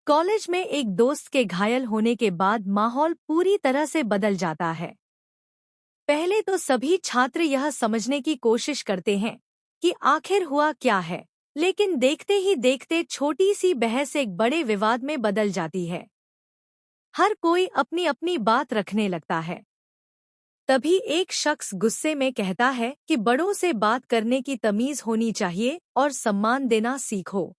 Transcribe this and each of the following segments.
College में एक दोस्त के घायल होने के बाद माहौल पूरी तरह से बदल जाता है। पहले तो सभी छात्र यह समझने की कोशिश करते हैं कि आखिर हुआ क्या है, लेकिन देखते ही देखते छोटी सी बहस एक बड़े विवाद में बदल जाती है। हर कोई अपनी अपनी बात रखने लगता है। तभी एक शख्स गुस्से में कहता है कि बड़ों से बात करने की तमीज होनी चाहिए और सम्मान देना सीखो।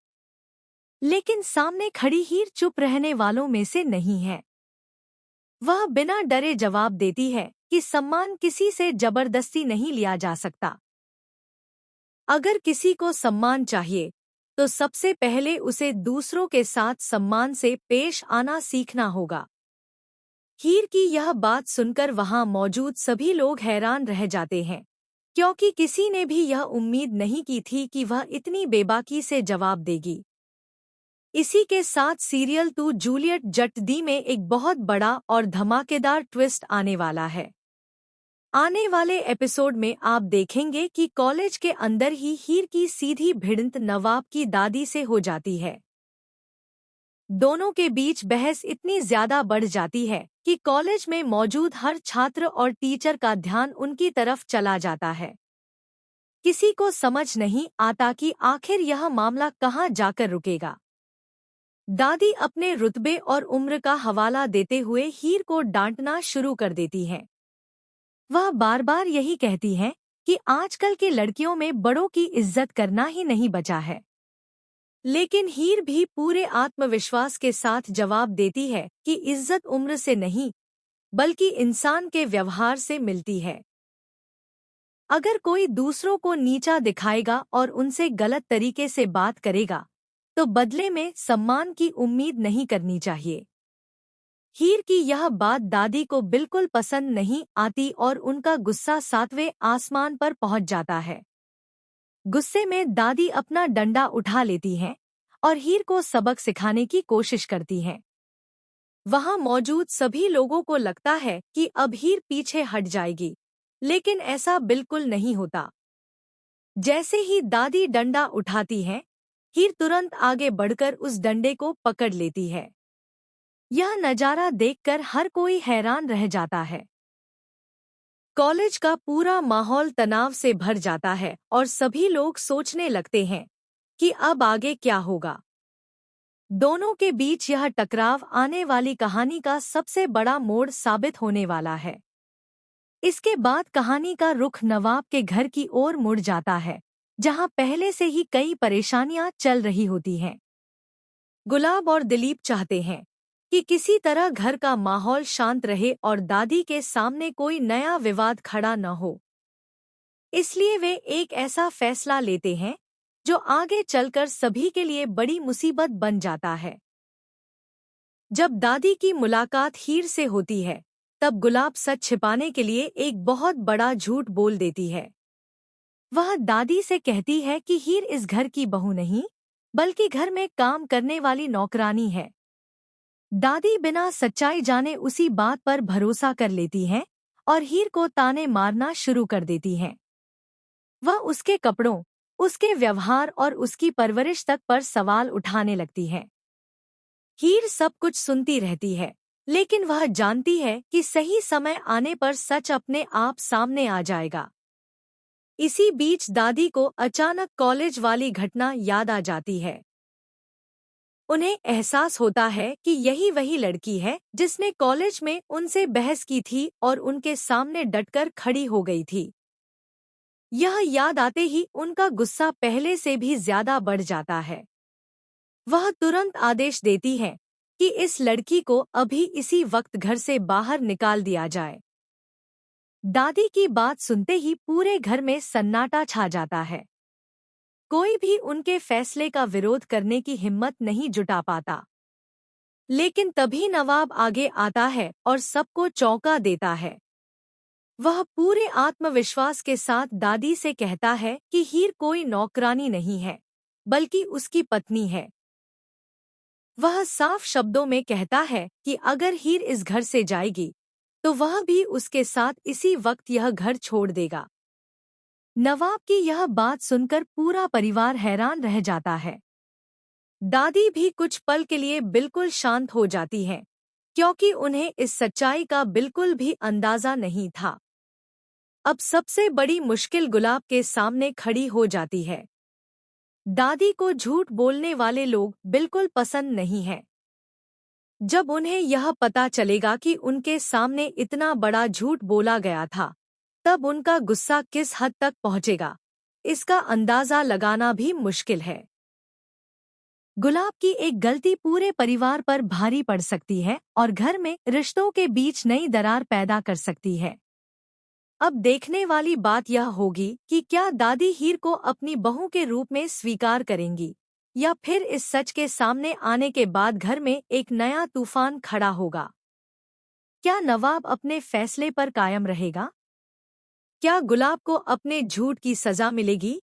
लेकिन सामने खड़ी हीर चुप रहने वालों में से नहीं है। वह बिना डरे जवाब देती है कि सम्मान किसी से जबरदस्ती नहीं लिया जा सकता। अगर किसी को सम्मान चाहिए तो सबसे पहले उसे दूसरों के साथ सम्मान से पेश आना सीखना होगा। हीर की यह बात सुनकर वहां मौजूद सभी लोग हैरान रह जाते हैं, क्योंकि किसी ने भी यह उम्मीद नहीं की थी कि वह इतनी बेबाकी से जवाब देगी। इसी के साथ सीरियल टू जूलियट जट दी में एक बहुत बड़ा और धमाकेदार ट्विस्ट आने वाला है। आने वाले एपिसोड में आप देखेंगे कि कॉलेज के अंदर ही हीर की सीधी भिड़ंत नवाब की दादी से हो जाती है। दोनों के बीच बहस इतनी ज्यादा बढ़ जाती है कि कॉलेज में मौजूद हर छात्र और टीचर का ध्यान उनकी तरफ चला जाता है। किसी को समझ नहीं आता कि आखिर यह मामला कहां जाकर रुकेगा। दादी अपने रुतबे और उम्र का हवाला देते हुए हीर को डांटना शुरू कर देती हैं। वह बार बार यही कहती हैं कि आजकल की लड़कियों में बड़ों की इज्जत करना ही नहीं बचा है। लेकिन हीर भी पूरे आत्मविश्वास के साथ जवाब देती है कि इज्जत उम्र से नहीं, बल्कि इंसान के व्यवहार से मिलती है। अगर कोई दूसरों को नीचा दिखाएगा और उनसे गलत तरीके से बात करेगा, तो बदले में सम्मान की उम्मीद नहीं करनी चाहिए। हीर की यह बात दादी को बिल्कुल पसंद नहीं आती और उनका गुस्सा सातवें आसमान पर पहुंच जाता है। गुस्से में दादी अपना डंडा उठा लेती हैं और हीर को सबक सिखाने की कोशिश करती हैं। वहां मौजूद सभी लोगों को लगता है कि अब हीर पीछे हट जाएगी, लेकिन ऐसा बिल्कुल नहीं होता। जैसे ही दादी डंडा उठाती हैं, हीर तुरंत आगे बढ़कर उस डंडे को पकड़ लेती है। यह नजारा देखकर हर कोई हैरान रह जाता है। कॉलेज का पूरा माहौल तनाव से भर जाता है और सभी लोग सोचने लगते हैं कि अब आगे क्या होगा। दोनों के बीच यह टकराव आने वाली कहानी का सबसे बड़ा मोड़ साबित होने वाला है। इसके बाद कहानी का रुख नवाब के घर की ओर मुड़ जाता है, जहां पहले से ही कई परेशानियां चल रही होती हैं। गुलाब और दिलीप चाहते हैं कि किसी तरह घर का माहौल शांत रहे और दादी के सामने कोई नया विवाद खड़ा न हो। इसलिए वे एक ऐसा फैसला लेते हैं जो आगे चलकर सभी के लिए बड़ी मुसीबत बन जाता है। जब दादी की मुलाकात हीर से होती है, तब गुलाब सच छिपाने के लिए एक बहुत बड़ा झूठ बोल देती है। वह दादी से कहती है कि हीर इस घर की बहू नहीं, बल्कि घर में काम करने वाली नौकरानी है। दादी बिना सच्चाई जाने उसी बात पर भरोसा कर लेती हैं और हीर को ताने मारना शुरू कर देती हैं। वह उसके कपड़ों, उसके व्यवहार और उसकी परवरिश तक पर सवाल उठाने लगती है। हीर सब कुछ सुनती रहती है, लेकिन वह जानती है कि सही समय आने पर सच अपने आप सामने आ जाएगा। इसी बीच दादी को अचानक कॉलेज वाली घटना याद आ जाती है। उन्हें एहसास होता है कि यही वही लड़की है जिसने कॉलेज में उनसे बहस की थी और उनके सामने डटकर खड़ी हो गई थी। यह याद आते ही उनका गुस्सा पहले से भी ज्यादा बढ़ जाता है। वह तुरंत आदेश देती है कि इस लड़की को अभी इसी वक्त घर से बाहर निकाल दिया जाए। दादी की बात सुनते ही पूरे घर में सन्नाटा छा जाता है। कोई भी उनके फैसले का विरोध करने की हिम्मत नहीं जुटा पाता। लेकिन तभी नवाब आगे आता है और सबको चौंका देता है। वह पूरे आत्मविश्वास के साथ दादी से कहता है कि हीर कोई नौकरानी नहीं है, बल्कि उसकी पत्नी है। वह साफ शब्दों में कहता है कि अगर हीर इस घर से जाएगी, तो वह भी उसके साथ इसी वक्त यह घर छोड़ देगा। नवाब की यह बात सुनकर पूरा परिवार हैरान रह जाता है। दादी भी कुछ पल के लिए बिल्कुल शांत हो जाती हैं, क्योंकि उन्हें इस सच्चाई का बिल्कुल भी अंदाजा नहीं था। अब सबसे बड़ी मुश्किल गुलाब के सामने खड़ी हो जाती है। दादी को झूठ बोलने वाले लोग बिल्कुल पसंद नहीं हैं। जब उन्हें यह पता चलेगा कि उनके सामने इतना बड़ा झूठ बोला गया था, तब उनका गुस्सा किस हद तक पहुंचेगा, इसका अंदाजा लगाना भी मुश्किल है। गुलाब की एक गलती पूरे परिवार पर भारी पड़ सकती है और घर में रिश्तों के बीच नई दरार पैदा कर सकती है। अब देखने वाली बात यह होगी कि क्या दादी हीर को अपनी बहू के रूप में स्वीकार करेंगी, या फिर इस सच के सामने आने के बाद घर में एक नया तूफान खड़ा होगा। क्या नवाब अपने फैसले पर कायम रहेगा? क्या गुलाब को अपने झूठ की सजा मिलेगी?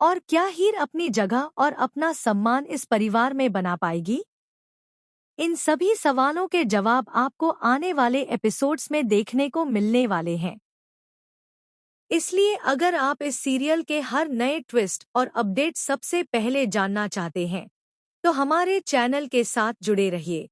और क्या हीर अपनी जगह और अपना सम्मान इस परिवार में बना पाएगी? इन सभी सवालों के जवाब आपको आने वाले एपिसोड्स में देखने को मिलने वाले हैं। इसलिए अगर आप इस सीरियल के हर नए ट्विस्ट और अपडेट सबसे पहले जानना चाहते हैं, तो हमारे चैनल के साथ जुड़े रहिए।